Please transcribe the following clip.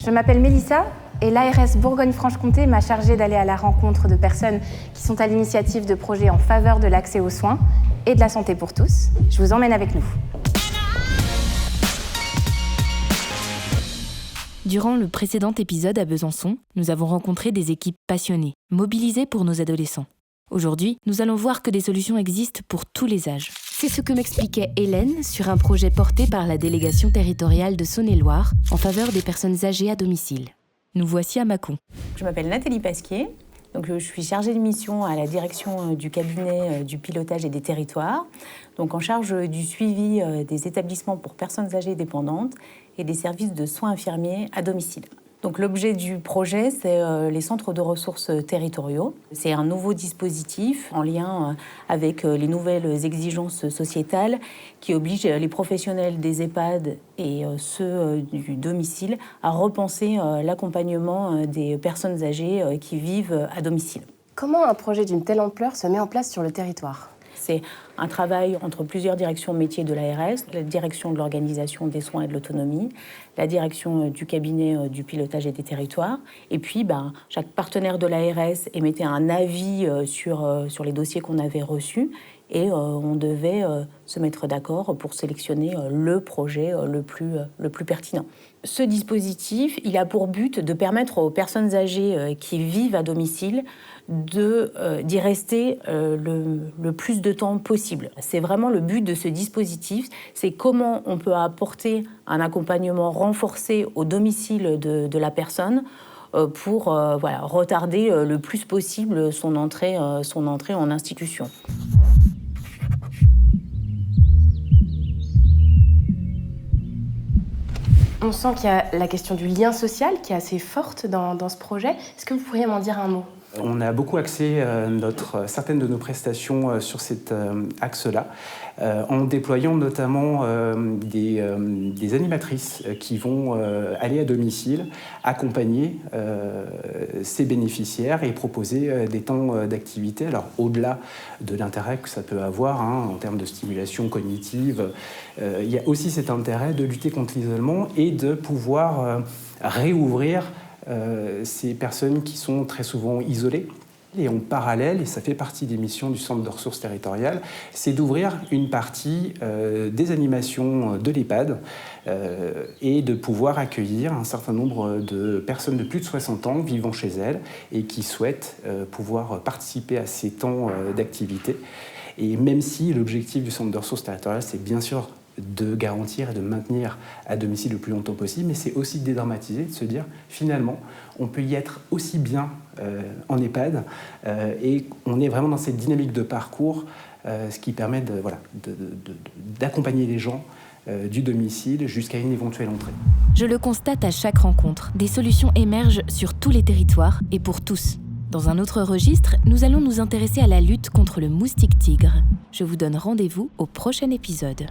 Je m'appelle Mélissa et l'ARS Bourgogne-Franche-Comté m'a chargée d'aller à la rencontre de personnes qui sont à l'initiative de projets en faveur de l'accès aux soins et de la santé pour tous. Je vous emmène avec nous. Durant le précédent épisode à Besançon, nous avons rencontré des équipes passionnées, mobilisées pour nos adolescents. Aujourd'hui, nous allons voir que des solutions existent pour tous les âges. C'est ce que m'expliquait Hélène sur un projet porté par la délégation territoriale de Saône-et-Loire en faveur des personnes âgées à domicile. Nous voici à Mâcon. Je m'appelle Nathalie Pasquier, je suis chargée de mission à la direction du cabinet du pilotage et des territoires, en charge du suivi des établissements pour personnes âgées dépendantes et des services de soins infirmiers à domicile. L'objet du projet, c'est les centres de ressources territoriaux. C'est un nouveau dispositif en lien avec les nouvelles exigences sociétales qui obligent les professionnels des EHPAD et ceux du domicile à repenser l'accompagnement des personnes âgées qui vivent à domicile. Comment un projet d'une telle ampleur se met en place sur le territoire ? C'est un travail entre plusieurs directions métiers de l'ARS, la direction de l'organisation des soins et de l'autonomie, la direction du cabinet du pilotage et des territoires. Et puis, chaque partenaire de l'ARS émettait un avis sur les dossiers qu'on avait reçus et on devait se mettre d'accord pour sélectionner le projet le plus pertinent. Ce dispositif, il a pour but de permettre aux personnes âgées qui vivent à domicile d'y rester le plus de temps possible. C'est vraiment le but de ce dispositif, c'est comment on peut apporter un accompagnement renforcé au domicile de la personne pour retarder le plus possible son entrée en institution. On sent qu'il y a la question du lien social qui est assez forte dans ce projet. Est-ce que vous pourriez m'en dire un mot ? On a beaucoup axé certaines de nos prestations sur cet axe-là, en déployant notamment des animatrices qui vont aller à domicile, accompagner ces bénéficiaires et proposer des temps d'activité. Alors, au-delà de l'intérêt que ça peut avoir en termes de stimulation cognitive, il y a aussi cet intérêt de lutter contre l'isolement et de pouvoir réouvrir ces personnes qui sont très souvent isolées. Et en parallèle, et ça fait partie des missions du Centre de ressources territoriales, c'est d'ouvrir une partie des animations de l'EHPAD et de pouvoir accueillir un certain nombre de personnes de plus de 60 ans vivant chez elles et qui souhaitent pouvoir participer à ces temps d'activité. Et même si l'objectif du Centre de ressources territoriales, c'est bien sûr de garantir et de maintenir à domicile le plus longtemps possible, mais c'est aussi de dédramatiser, de se dire finalement on peut y être aussi bien en EHPAD et on est vraiment dans cette dynamique de parcours, ce qui permet d'accompagner les gens du domicile jusqu'à une éventuelle entrée. Je le constate à chaque rencontre, des solutions émergent sur tous les territoires et pour tous. Dans un autre registre, nous allons nous intéresser à la lutte contre le moustique tigre. Je vous donne rendez-vous au prochain épisode.